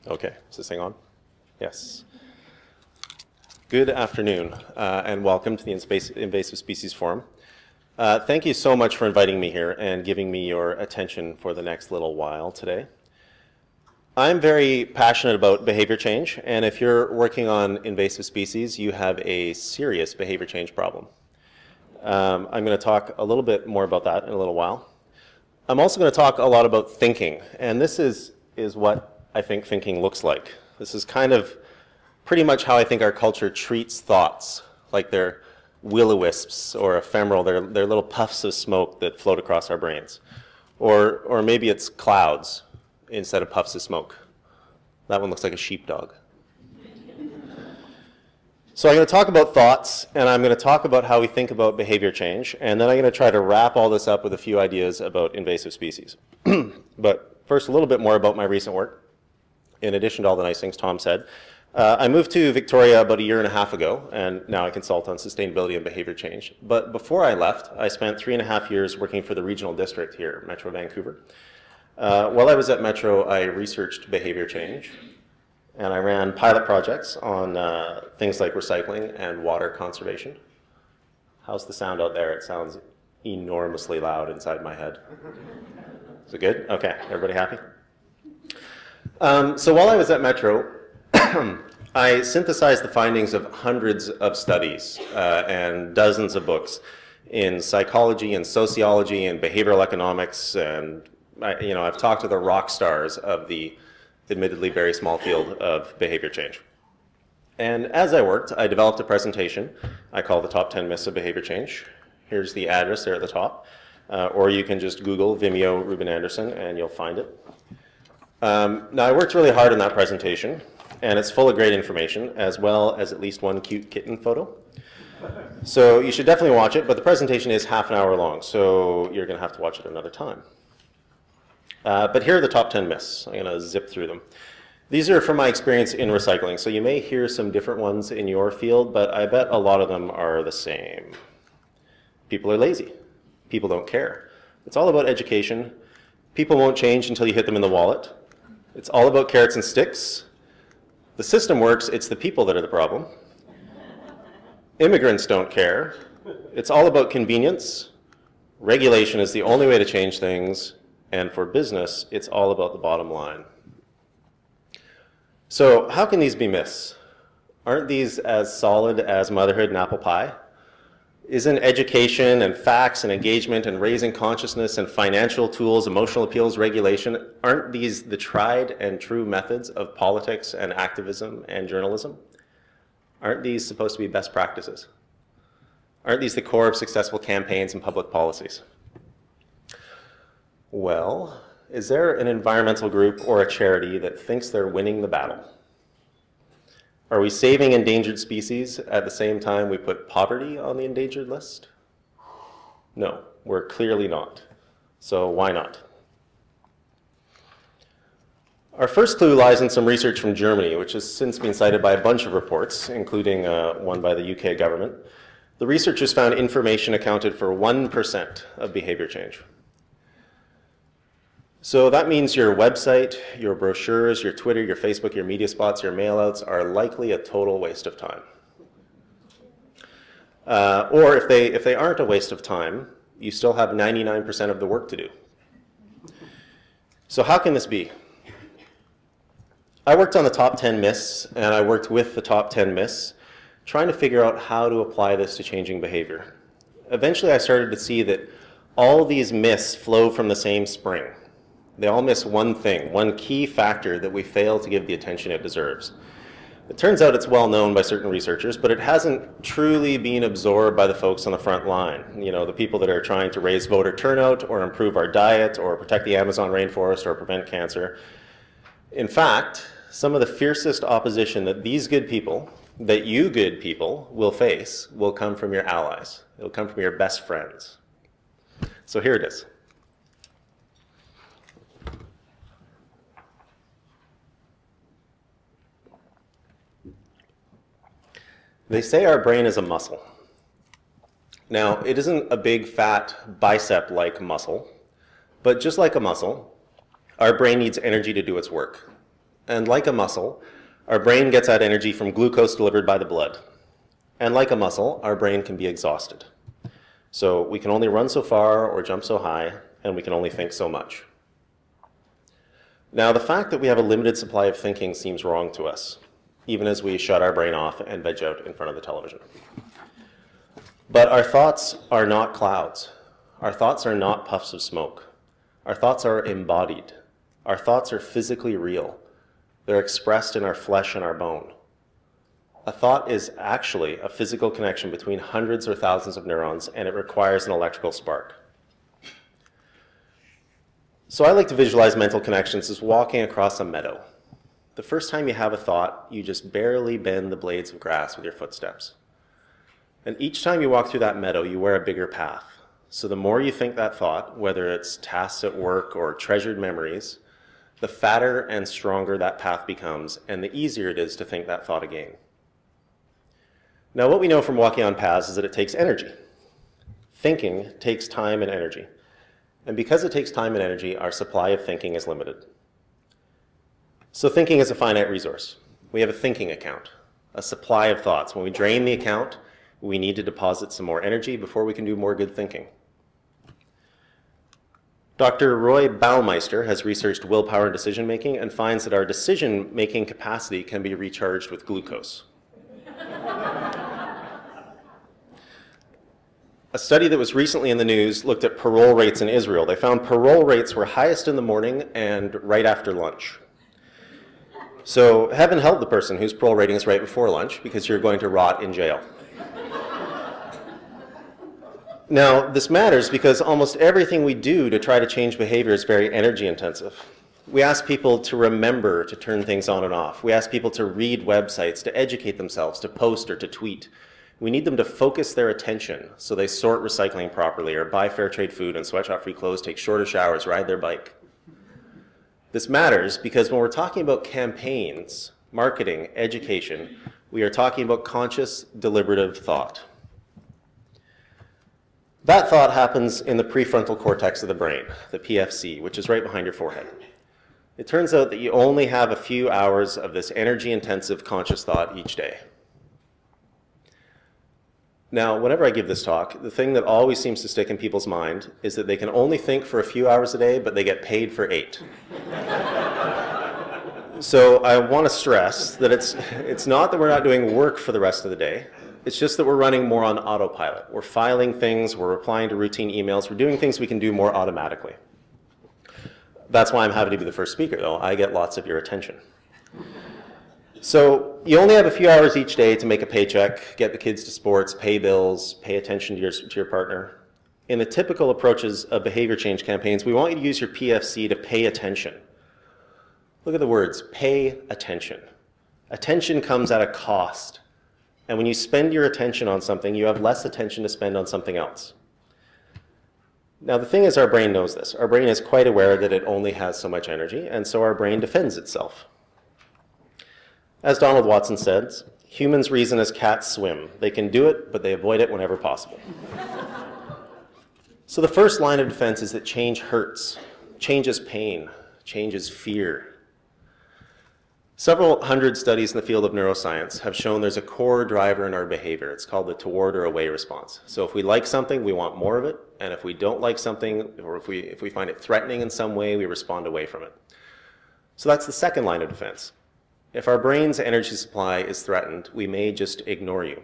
Okay, is this thing on? Yes. Good afternoon, and welcome to the Invasive Species Forum. Thank you so much for inviting me here and giving me your attention for the next little while today. I'm very passionate about behavior change, and if you're working on invasive species, you have a serious behavior change problem. I'm going to talk a little bit more about that in a little while. I'm also going to talk a lot about thinking, and this is what I think thinking looks like. This is kind of pretty much how I think our culture treats thoughts, like they're will-o-wisps or ephemeral. They're little puffs of smoke that float across our brains. Or maybe it's clouds instead of puffs of smoke. That one looks like a sheepdog. So I'm going to talk about thoughts, and I'm going to talk about how we think about behavior change, and then I'm going to try to wrap all this up with a few ideas about invasive species. But first, a little bit more about my recent work. In addition to all the nice things Tom said, I moved to Victoria about 1.5 years ago, and now I consult on sustainability and behavior change. But before I left, I spent 3.5 years working for the regional district here, Metro Vancouver. While I was at Metro, I researched behavior change, and I ran pilot projects on things like recycling and water conservation. How's the sound out there? It sounds enormously loud inside my head. Is it good? Okay, everybody happy? So while I was at Metro, I synthesized the findings of hundreds of studies and dozens of books in psychology and sociology and behavioral economics, and I've talked to the rock stars of the admittedly very small field of behavior change. And as I worked, I developed a presentation I call the Top 10 Myths of Behavior Change. Here's the address there at the top, or you can just Google Vimeo Ruben Anderson and you'll find it. Now, I worked really hard on that presentation, and it's full of great information, as well as at least one cute kitten photo. So you should definitely watch it, but the presentation is half an hour long, so you're going to have to watch it another time. But here are the top 10 myths. I'm going to zip through them. These are from my experience in recycling, so you may hear some different ones in your field, but I bet a lot of them are the same. People are lazy. People don't care. It's all about education. People won't change until you hit them in the wallet. It's all about carrots and sticks. The system works, it's the people that are the problem. Immigrants don't care. It's all about convenience. Regulation is the only way to change things. And for business, it's all about the bottom line. So how can these be myths? Aren't these as solid as motherhood and apple pie? Isn't education and facts and engagement and raising consciousness and financial tools, emotional appeals, regulation, aren't these the tried and true methods of politics and activism and journalism? Aren't these supposed to be best practices? Aren't these the core of successful campaigns and public policies? Well, is there an environmental group or a charity that thinks they're winning the battle? Are we saving endangered species at the same time we put poverty on the endangered list? No, we're clearly not. So why not? Our first clue lies in some research from Germany, which has since been cited by a bunch of reports, including one by the UK government. The researchers found information accounted for 1% of behavior change. So that means your website, your brochures, your Twitter, your Facebook, your media spots, your mailouts are likely a total waste of time. Or if they aren't a waste of time, you still have 99% of the work to do. So how can this be? I worked on the top 10 myths, and I worked with the top 10 myths, trying to figure out how to apply this to changing behavior. Eventually, I started to see that all these myths flow from the same spring. They all miss one thing, one key factor that we fail to give the attention it deserves. It turns out it's well known by certain researchers, but it hasn't truly been absorbed by the folks on the front line. The people that are trying to raise voter turnout or improve our diet or protect the Amazon rainforest or prevent cancer. In fact, some of the fiercest opposition that these good people, that you good people will face, will come from your allies. It'll come from your best friends. So here it is. They say our brain is a muscle. Now, it isn't a big, fat, bicep-like muscle, but just like a muscle, our brain needs energy to do its work. And like a muscle, our brain gets that energy from glucose delivered by the blood. And like a muscle, our brain can be exhausted. So we can only run so far or jump so high, and we can only think so much. Now, the fact that we have a limited supply of thinking seems wrong to us, even as we shut our brain off and veg out in front of the television. But our thoughts are not clouds. Our thoughts are not puffs of smoke. Our thoughts are embodied. Our thoughts are physically real. They're expressed in our flesh and our bone. A thought is actually a physical connection between hundreds or thousands of neurons, and it requires an electrical spark. So I like to visualize mental connections as walking across a meadow. The first time you have a thought, you just barely bend the blades of grass with your footsteps. And each time you walk through that meadow, you wear a bigger path. So the more you think that thought, whether it's tasks at work or treasured memories, the fatter and stronger that path becomes, and the easier it is to think that thought again. Now, what we know from walking on paths is that it takes energy. Thinking takes time and energy. And because it takes time and energy, our supply of thinking is limited. So thinking is a finite resource. We have a thinking account, a supply of thoughts. When we drain the account, we need to deposit some more energy before we can do more good thinking. Dr. Roy Baumeister has researched willpower and decision-making and finds that our decision-making capacity can be recharged with glucose. A study that was recently in the news looked at parole rates in Israel. They found parole rates were highest in the morning and right after lunch. So heaven help the person whose parole rating is right before lunch, because you're going to rot in jail. Now, this matters because almost everything we do to try to change behavior is very energy intensive. We ask people to remember to turn things on and off. We ask people to read websites, to educate themselves, to post or to tweet. We need them to focus their attention so they sort recycling properly or buy fair trade food and sweatshop-free clothes, take shorter showers, ride their bike. This matters because when we're talking about campaigns, marketing, education, we are talking about conscious, deliberative thought. That thought happens in the prefrontal cortex of the brain, the PFC, which is right behind your forehead. It turns out that you only have a few hours of this energy-intensive conscious thought each day. Now, whenever I give this talk, the thing that always seems to stick in people's mind is that they can only think for a few hours a day, but they get paid for 8. So I want to stress that it's not that we're not doing work for the rest of the day. It's just that we're running more on autopilot. We're filing things, we're replying to routine emails, we're doing things we can do more automatically. That's why I'm happy to be the first speaker, though. I get lots of your attention. So you only have a few hours each day to make a paycheck, get the kids to sports, pay bills, pay attention to your partner. In the typical approaches of behavior change campaigns, we want you to use your PFC to pay attention. Look at the words, pay attention. Attention comes at a cost. And when you spend your attention on something, you have less attention to spend on something else. Now, the thing is, our brain knows this. Our brain is quite aware that it only has so much energy, and so our brain defends itself. As Donald Watson says, humans reason as cats swim. They can do it, but they avoid it whenever possible. So the first line of defense is that change hurts. Change is pain. Change is fear. Several hundred studies in the field of neuroscience have shown there's a core driver in our behavior. It's called the toward or away response. So if we like something, we want more of it. And if we don't like something, or if we find it threatening in some way, we respond away from it. So that's the second line of defense. If our brain's energy supply is threatened, we may just ignore you.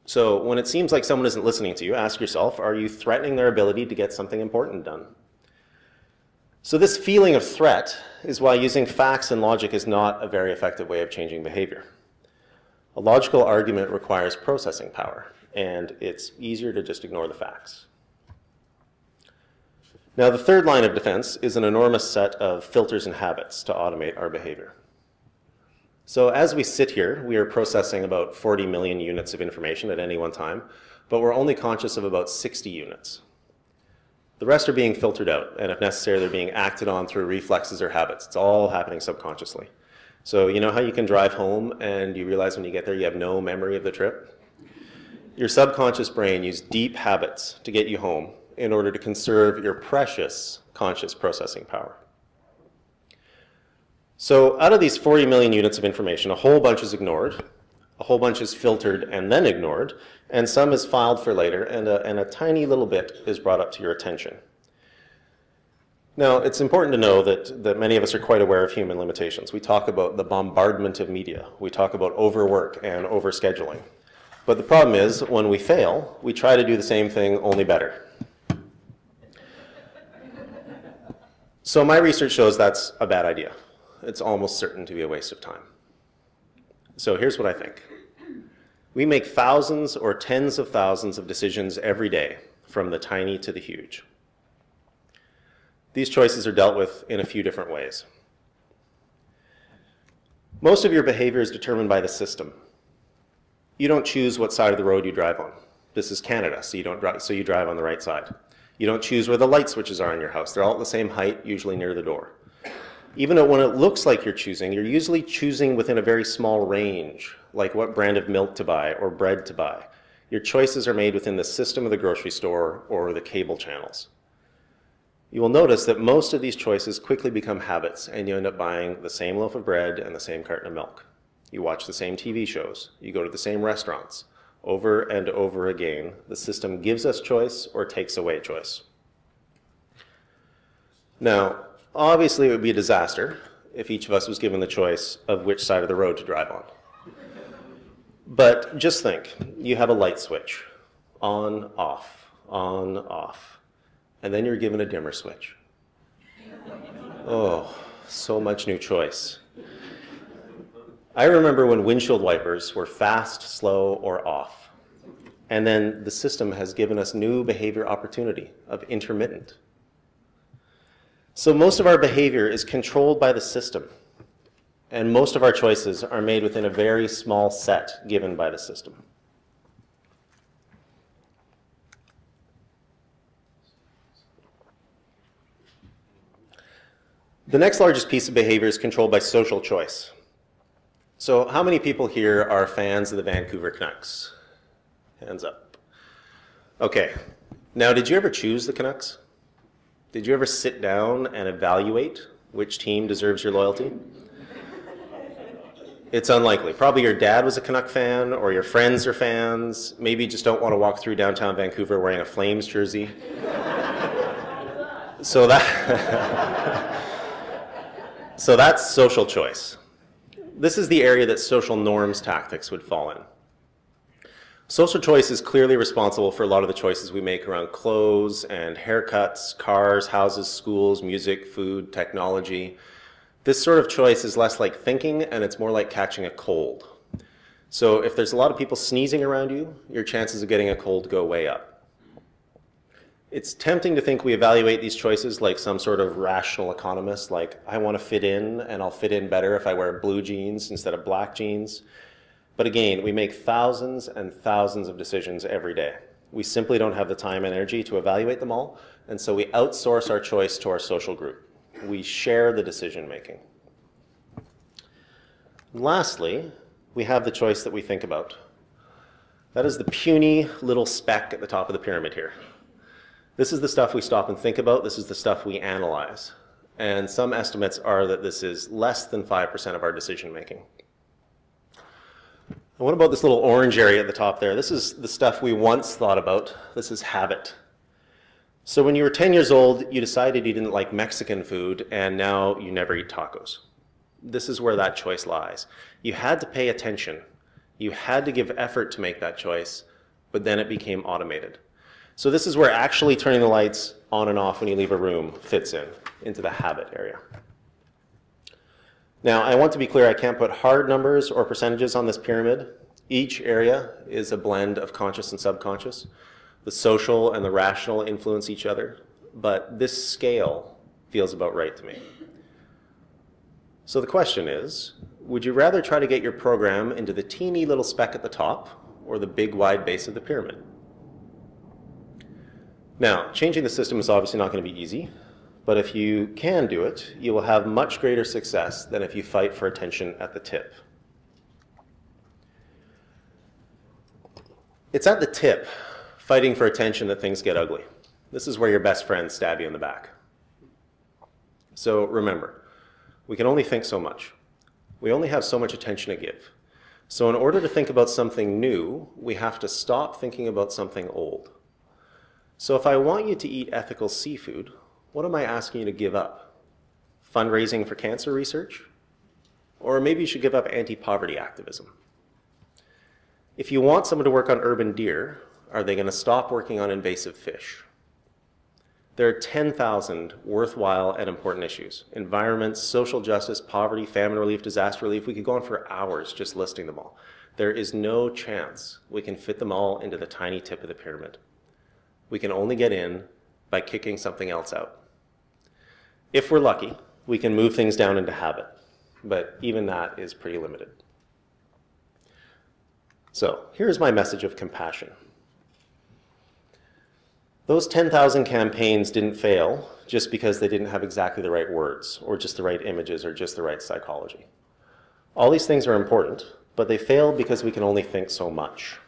So when it seems like someone isn't listening to you, ask yourself, are you threatening their ability to get something important done? So this feeling of threat is why using facts and logic is not a very effective way of changing behavior. A logical argument requires processing power, and it's easier to just ignore the facts. Now, the third line of defense is an enormous set of filters and habits to automate our behavior. So as we sit here, we are processing about 40 million units of information at any one time, but we're only conscious of about 60 units. The rest are being filtered out, and if necessary, they're being acted on through reflexes or habits. It's all happening subconsciously. So you know how you can drive home and you realize when you get there you have no memory of the trip? Your subconscious brain used deep habits to get you home in order to conserve your precious conscious processing power. So out of these 40 million units of information, a whole bunch is ignored, a whole bunch is filtered and then ignored, and some is filed for later, and a tiny little bit is brought up to your attention. Now, it's important to know that many of us are quite aware of human limitations. We talk about the bombardment of media. We talk about overwork and overscheduling. But the problem is, when we fail, we try to do the same thing, only better. So my research shows that's a bad idea. It's almost certain to be a waste of time. So here's what I think. We make thousands or tens of thousands of decisions every day, from the tiny to the huge. These choices are dealt with in a few different ways. Most of your behavior is determined by the system. You don't choose what side of the road you drive on. This is Canada, so you drive on the right side. You don't choose where the light switches are in your house. They're all at the same height, usually near the door. Even when it looks like you're usually choosing within a very small range, like what brand of milk to buy or bread to buy. Your choices are made within the system of the grocery store or the cable channels. You will notice that most of these choices quickly become habits, and you end up buying the same loaf of bread and the same carton of milk. You watch the same TV shows. You go to the same restaurants. Over and over again, the system gives us choice or takes away choice. Now, obviously, it would be a disaster if each of us was given the choice of which side of the road to drive on. But just think, you have a light switch, on, off, and then you're given a dimmer switch. Oh, so much new choice. I remember when windshield wipers were fast, slow, or off. And then the system has given us new behavior opportunity of intermittent. So most of our behavior is controlled by the system, and most of our choices are made within a very small set given by the system. The next largest piece of behavior is controlled by social choice. So how many people here are fans of the Vancouver Canucks? Hands up. Okay. Now, did you ever choose the Canucks? Did you ever sit down and evaluate which team deserves your loyalty? It's unlikely. Probably your dad was a Canuck fan, or your friends are fans. Maybe you just don't want to walk through downtown Vancouver wearing a Flames jersey. So that's social choice. This is the area that social norms tactics would fall in. Social choice is clearly responsible for a lot of the choices we make around clothes and haircuts, cars, houses, schools, music, food, technology. This sort of choice is less like thinking, and it's more like catching a cold. So if there's a lot of people sneezing around you, your chances of getting a cold go way up. It's tempting to think we evaluate these choices like some sort of rational economist, like I want to fit in, and I'll fit in better if I wear blue jeans instead of black jeans. But again, we make thousands and thousands of decisions every day. We simply don't have the time and energy to evaluate them all, and so we outsource our choice to our social group. We share the decision making. Lastly, we have the choice that we think about. That is the puny little speck at the top of the pyramid here. This is the stuff we stop and think about. This is the stuff we analyze. And some estimates are that this is less than 5% of our decision making. And what about this little orange area at the top there? This is the stuff we once thought about. This is habit. So when you were 10 years old, you decided you didn't like Mexican food, and now you never eat tacos. This is where that choice lies. You had to pay attention. You had to give effort to make that choice, but then it became automated. So this is where actually turning the lights on and off when you leave a room fits into the habit area. Now, I want to be clear, I can't put hard numbers or percentages on this pyramid. Each area is a blend of conscious and subconscious. The social and the rational influence each other, but this scale feels about right to me. So the question is, would you rather try to get your program into the teeny little speck at the top or the big wide base of the pyramid? Now, changing the system is obviously not going to be easy, but if you can do it, you will have much greater success than if you fight for attention at the tip. It's at the tip, fighting for attention, that things get ugly. This is where your best friends stab you in the back. So remember, We can only think so much. We only have so much attention to give. So in order to think about something new, we have to stop thinking about something old. So if I want you to eat ethical seafood, what am I asking you to give up? Fundraising for cancer research? Or maybe you should give up anti-poverty activism. If you want someone to work on urban deer, are they going to stop working on invasive fish? There are 10,000 worthwhile and important issues. Environment, social justice, poverty, famine relief, disaster relief. We could go on for hours just listing them all. There is no chance we can fit them all into the tiny tip of the pyramid. We can only get in by kicking something else out. If we're lucky, we can move things down into habit, but even that is pretty limited. So here's my message of compassion. Those 10,000 campaigns didn't fail just because they didn't have exactly the right words, or just the right images, or just the right psychology. All these things are important, but they failed because we can only think so much.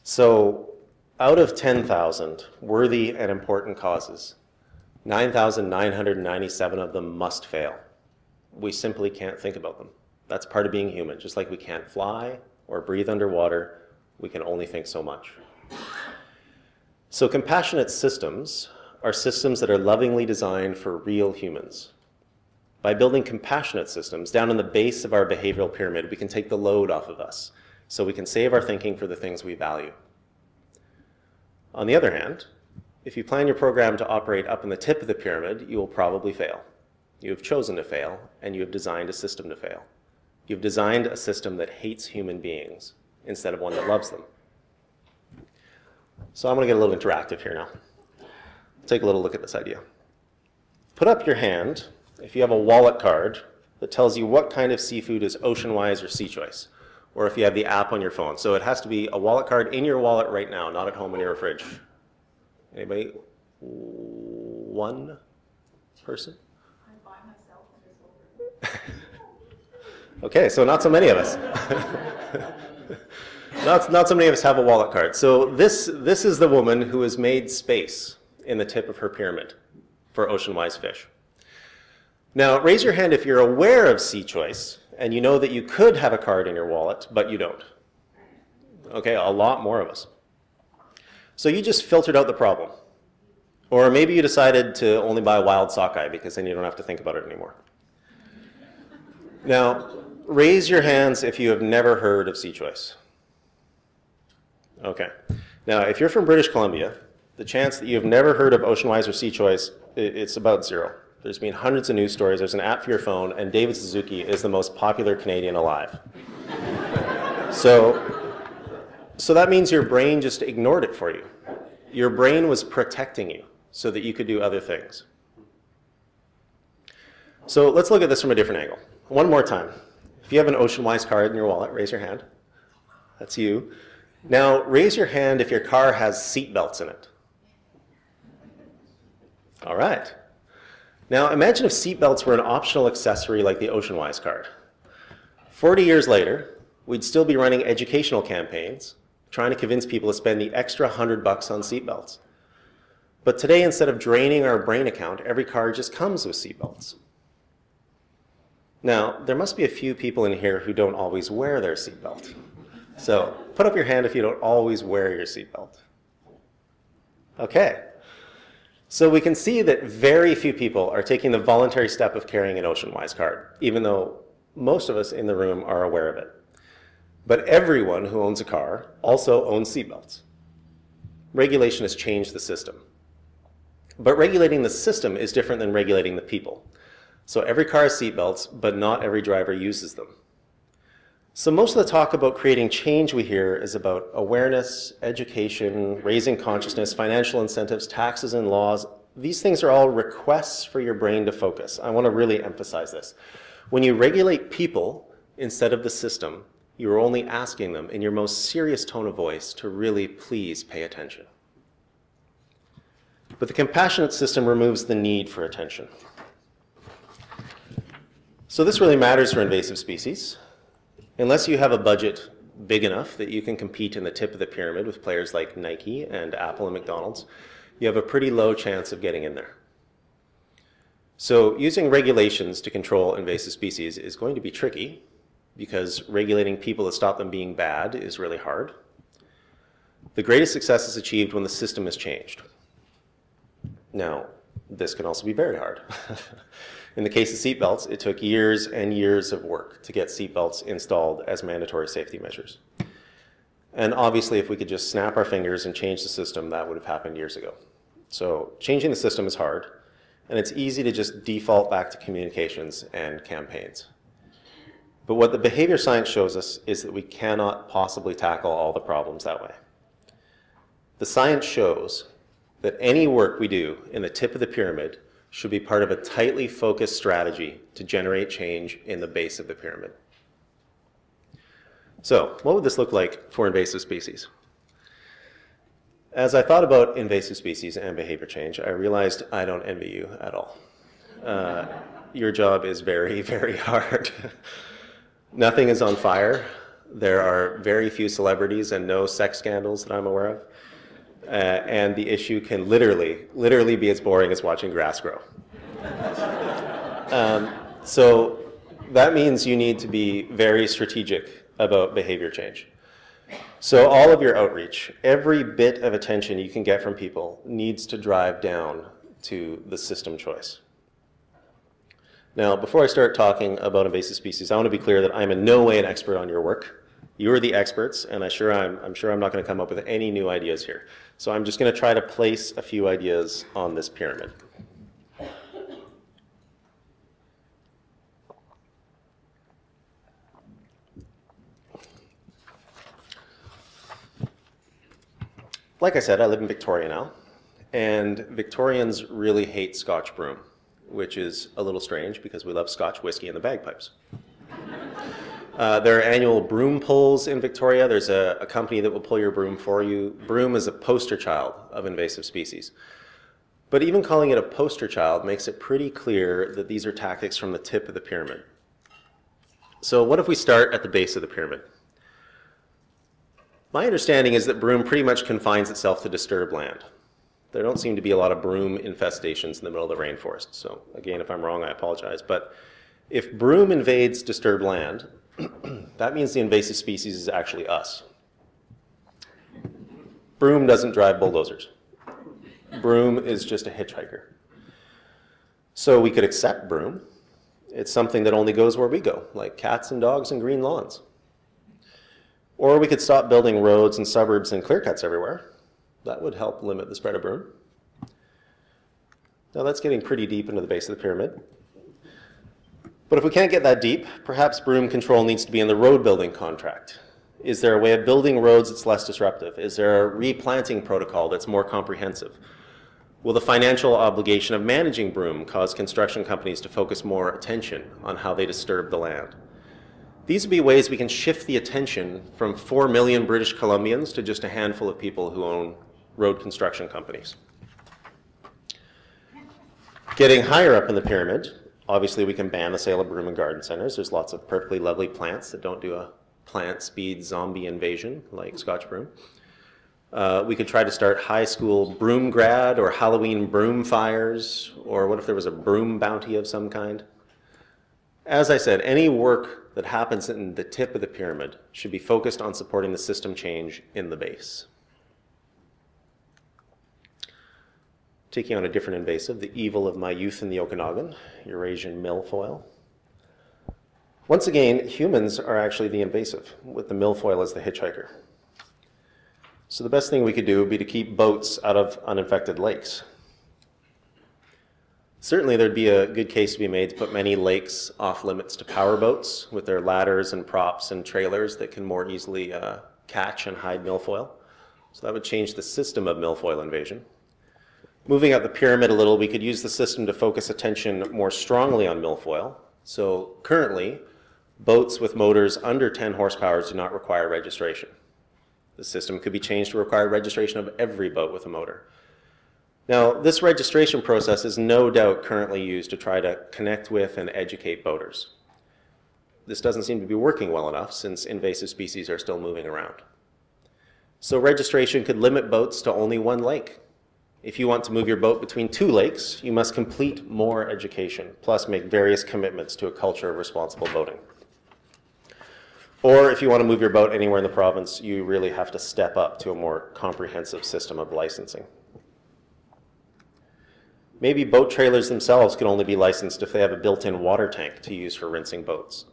So out of 10,000 worthy and important causes, 9,997 of them must fail. We simply can't think about them. That's part of being human. Just like we can't fly or breathe underwater, we can only think so much. So compassionate systems are systems that are lovingly designed for real humans. By building compassionate systems down in the base of our behavioral pyramid, we can take the load off of us, so we can save our thinking for the things we value. On the other hand, if you plan your program to operate up in the tip of the pyramid, you will probably fail. You have chosen to fail, and you have designed a system to fail. You've designed a system that hates human beings instead of one that loves them. So I'm going to get a little interactive here now. Take a little look at this idea. Put up your hand if you have a wallet card that tells you what kind of seafood is ocean-wise or sea choice, or if you have the app on your phone. So it has to be a wallet card in your wallet right now, not at home in your fridge. Anybody? One person? I buy myself in this over. Okay, so not so many of us. Not so many of us have a wallet card. So this is the woman who has made space in the tip of her pyramid for ocean-wise fish. Now, raise your hand if you're aware of sea choice and you know that you could have a card in your wallet, but you don't. Okay, a lot more of us. So you just filtered out the problem. Or maybe you decided to only buy wild sockeye because then you don't have to think about it anymore. Now, raise your hands if you have never heard of sea choice. Okay. Now, if you're from British Columbia, the chance that you've never heard of ocean-wise or sea choice, it's about zero. There's been hundreds of news stories. There's an app for your phone, and David Suzuki is the most popular Canadian alive. So that means your brain just ignored it for you. Your brain was protecting you so that you could do other things. So let's look at this from a different angle. One more time. If you have an ocean-wise card in your wallet, raise your hand. That's you. Now, raise your hand if your car has seat belts in it. All right. Now, imagine if seat belts were an optional accessory like the ocean-wise card. 40 years later, we'd still be running educational campaigns trying to convince people to spend the extra $100 on seat belts. But today, instead of draining our brain account, every car just comes with seat belts. Now, there must be a few people in here who don't always wear their seat belt. So put up your hand if you don't always wear your seatbelt. Okay. So we can see that very few people are taking the voluntary step of carrying an ocean-wise card, even though most of us in the room are aware of it. But everyone who owns a car also owns seatbelts. Regulation has changed the system. But regulating the system is different than regulating the people. So every car has seatbelts, but not every driver uses them. So most of the talk about creating change we hear is about awareness, education, raising consciousness, financial incentives, taxes and laws. These things are all requests for your brain to focus. I want to really emphasize this. When you regulate people instead of the system, you're only asking them in your most serious tone of voice to really please pay attention. But the compassionate system removes the need for attention. So this really matters for invasive species. Unless you have a budget big enough that you can compete in the tip of the pyramid with players like Nike and Apple and McDonald's, you have a pretty low chance of getting in there. So using regulations to control invasive species is going to be tricky because regulating people to stop them being bad is really hard. The greatest success is achieved when the system is changed. Now, this can also be very hard. In the case of seatbelts, it took years and years of work to get seatbelts installed as mandatory safety measures. And obviously, if we could just snap our fingers and change the system, that would have happened years ago. So changing the system is hard, and it's easy to just default back to communications and campaigns. But what the behavior science shows us is that we cannot possibly tackle all the problems that way. The science shows that any work we do in the tip of the pyramid should be part of a tightly focused strategy to generate change in the base of the pyramid. So, what would this look like for invasive species? As I thought about invasive species and behavior change, I realized I don't envy you at all. Your job is very, very hard. Nothing is on fire. There are very few celebrities and no sex scandals that I'm aware of. And the issue can literally be as boring as watching grass grow. So that means you need to be very strategic about behavior change. So all of your outreach, every bit of attention you can get from people needs to drive down to the system choice. Now, before I start talking about invasive species, I want to be clear that I'm in no way an expert on your work. You are the experts, and I'm sure I'm not going to come up with any new ideas here. So I'm just going to try to place a few ideas on this pyramid. Like I said, I live in Victoria now, and Victorians really hate Scotch broom, which is a little strange because we love Scotch whiskey and the bagpipes. There are annual broom pulls in Victoria. There's a company that will pull your broom for you. Broom is a poster child of invasive species. But even calling it a poster child makes it pretty clear that these are tactics from the tip of the pyramid. So what if we start at the base of the pyramid? My understanding is that broom pretty much confines itself to disturbed land. There don't seem to be a lot of broom infestations in the middle of the rainforest. So again, if I'm wrong, I apologize. But if broom invades disturbed land, that means the invasive species is actually us. Broom doesn't drive bulldozers. Broom is just a hitchhiker. So we could accept broom. It's something that only goes where we go, like cats and dogs and green lawns. Or we could stop building roads and suburbs and clear cuts everywhere. That would help limit the spread of broom. Now that's getting pretty deep into the base of the pyramid. But if we can't get that deep, perhaps broom control needs to be in the road building contract. Is there a way of building roads that's less disruptive? Is there a replanting protocol that's more comprehensive? Will the financial obligation of managing broom cause construction companies to focus more attention on how they disturb the land? These would be ways we can shift the attention from 4 million British Columbians to just a handful of people who own road construction companies. Getting higher up in the pyramid, obviously we can ban the sale of broom in garden centers. There's lots of perfectly lovely plants that don't do a plant speed zombie invasion like Scotch broom. We could try to start high school broom grad or Halloween broom fires, or what if there was a broom bounty of some kind? As I said, any work that happens in the tip of the pyramid should be focused on supporting the system change in the base. Taking on a different invasive, the evil of my youth in the Okanagan, Eurasian milfoil. Once again, humans are actually the invasive, with the milfoil as the hitchhiker. So the best thing we could do would be to keep boats out of uninfected lakes. Certainly there'd be a good case to be made to put many lakes off limits to power boats with their ladders and props and trailers that can more easily catch and hide milfoil. So that would change the system of milfoil invasion. Moving up the pyramid a little, we could use the system to focus attention more strongly on milfoil. So currently, boats with motors under 10 horsepower do not require registration. The system could be changed to require registration of every boat with a motor. Now, this registration process is no doubt currently used to try to connect with and educate boaters. This doesn't seem to be working well enough since invasive species are still moving around. So registration could limit boats to only one lake. If you want to move your boat between two lakes, you must complete more education, plus make various commitments to a culture of responsible boating. Or if you want to move your boat anywhere in the province, you really have to step up to a more comprehensive system of licensing. Maybe boat trailers themselves can only be licensed if they have a built-in water tank to use for rinsing boats.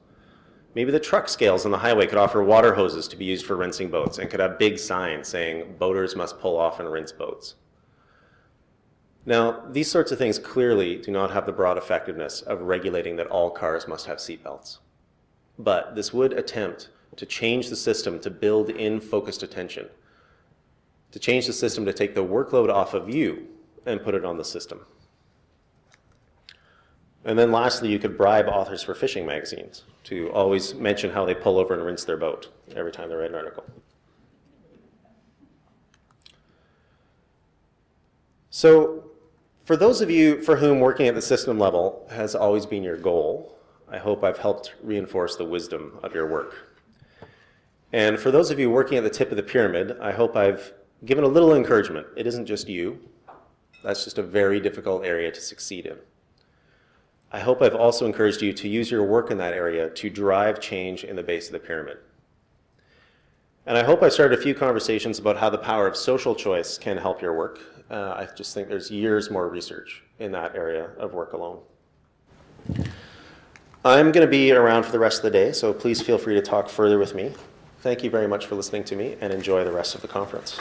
Maybe the truck scales on the highway could offer water hoses to be used for rinsing boats and could have big signs saying boaters must pull off and rinse boats. Now, these sorts of things clearly do not have the broad effectiveness of regulating that all cars must have seatbelts. But this would attempt to change the system to build in focused attention, to change the system to take the workload off of you and put it on the system. And then lastly, you could bribe authors for fishing magazines to always mention how they pull over and rinse their boat every time they write an article. So for those of you for whom working at the system level has always been your goal, I hope I've helped reinforce the wisdom of your work. And for those of you working at the tip of the pyramid, I hope I've given a little encouragement. It isn't just you. That's just a very difficult area to succeed in. I hope I've also encouraged you to use your work in that area to drive change in the base of the pyramid. And I hope I've started a few conversations about how the power of social choice can help your work. I just think there's years more research in that area of work alone. I'm going to be around for the rest of the day, so please feel free to talk further with me. Thank you very much for listening to me, and enjoy the rest of the conference.